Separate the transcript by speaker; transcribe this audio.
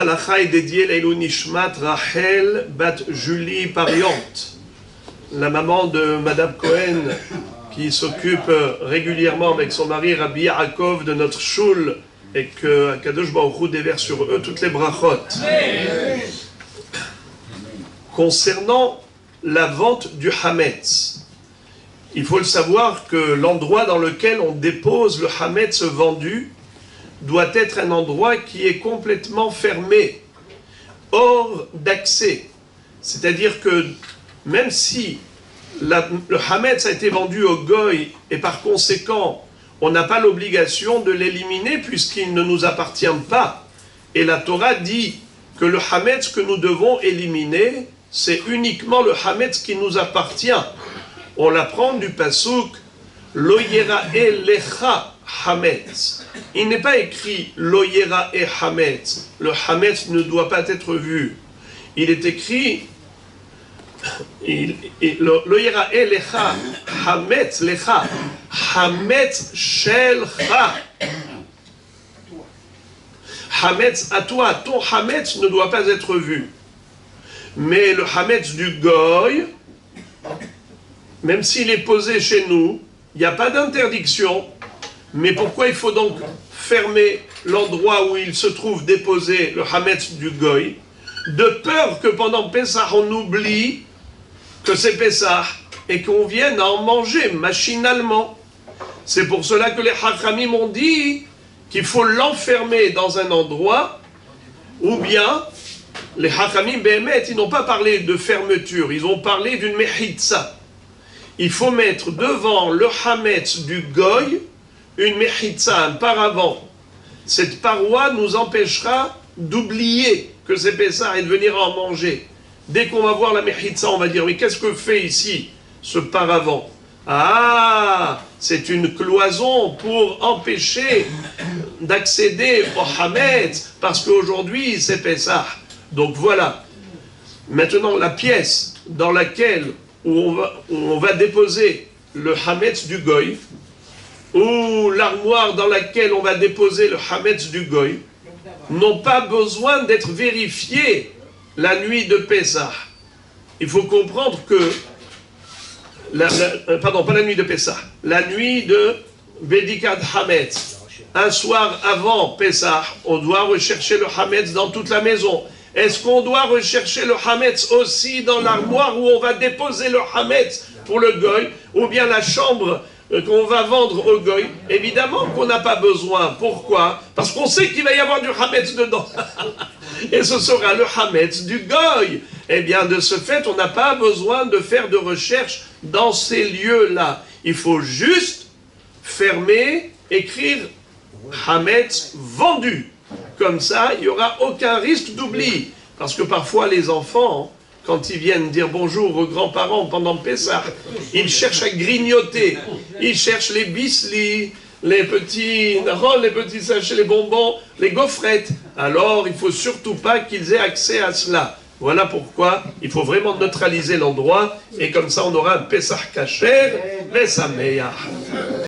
Speaker 1: L'halakha est dédiée Leilou Nishmat Rachel Bat Julie Pariant, la maman de Madame Cohen, qui s'occupe régulièrement avec son mari Rabbi Yaakov de notre shul, et que Kadosh Baruch Hu déverse sur eux toutes les brachot. Concernant la vente du Hametz, il faut le savoir que l'endroit dans lequel on dépose le Hametz vendu doit être un endroit qui est complètement fermé, hors d'accès. C'est-à-dire que même si le Hametz a été vendu au Goy et par conséquent on n'a pas l'obligation de l'éliminer puisqu'il ne nous appartient pas. Et la Torah dit que le Hametz que nous devons éliminer, c'est uniquement le Hametz qui nous appartient. On l'apprend du pasuk Lo yerae lecha Hametz. Il n'est pas écrit Lo yerae Hametz. Le Hametz ne doit pas être vu. Il est écrit Lo yerae lecha Hametz lecha Hametz shelcha. Hametz à toi, ton Hametz ne doit pas être vu. Mais le Hametz du Goy, même s'il est posé chez nous, il n'y a pas d'interdiction. Mais pourquoi il faut donc fermer l'endroit où il se trouve déposé le Hametz du Goy? De peur que pendant Pessah on oublie que c'est Pessah et qu'on vienne en manger machinalement. C'est pour cela que les Hachamim ont dit qu'il faut l'enfermer dans un endroit, ou bien les Hachamim Behemet, ils n'ont pas parlé de fermeture, ils ont parlé d'une mechitza. Il faut mettre devant le Hametz du Goy une mechitza, un paravent. Cette paroi nous empêchera d'oublier que c'est Pessah et de venir en manger. Dès qu'on va voir la mechitza, on va dire, mais qu'est-ce que fait ici ce paravent? Ah, c'est une cloison pour empêcher d'accéder au Hametz, parce qu'aujourd'hui c'est Pessah. Donc voilà. Maintenant, la pièce dans laquelle où on va déposer le Hametz du Goy, ou l'armoire dans laquelle on va déposer le Hametz du Goy, n'ont pas besoin d'être vérifiés la nuit de Pessah. Il faut comprendre que pardon, pas la nuit de Pessah, la nuit de Bedikat Hametz. Un soir avant Pessah, on doit rechercher le Hametz dans toute la maison. Est-ce qu'on doit rechercher le Hametz aussi dans l'armoire où on va déposer le Hametz pour le Goy, ou bien la chambre qu'on va vendre au Goy? Évidemment qu'on n'a pas besoin. Pourquoi? Parce qu'on sait qu'il va y avoir du Hametz dedans. Et ce sera le Hametz du Goy. Eh bien, de ce fait, on n'a pas besoin de faire de recherche dans ces lieux-là. Il faut juste fermer, écrire Hametz vendu. Comme ça, il n'y aura aucun risque d'oubli. Parce que parfois, les enfants, quand ils viennent dire bonjour aux grands-parents pendant Pessah, ils cherchent à grignoter. Ils cherchent les bislis, les petits sachets, les bonbons, les gaufrettes. Alors, il ne faut surtout pas qu'ils aient accès à cela. Voilà pourquoi il faut vraiment neutraliser l'endroit. Et comme ça, on aura un Pessah kasher, mais ça meilleur.